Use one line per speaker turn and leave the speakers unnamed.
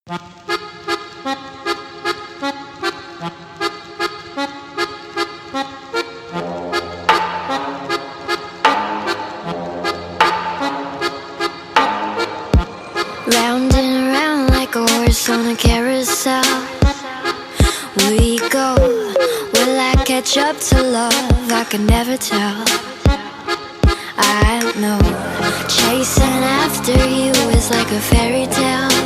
Round and around like a horse on a carousel we go. Will I catch up to love? I can never tell. I know chasing after you is like a fairy tale.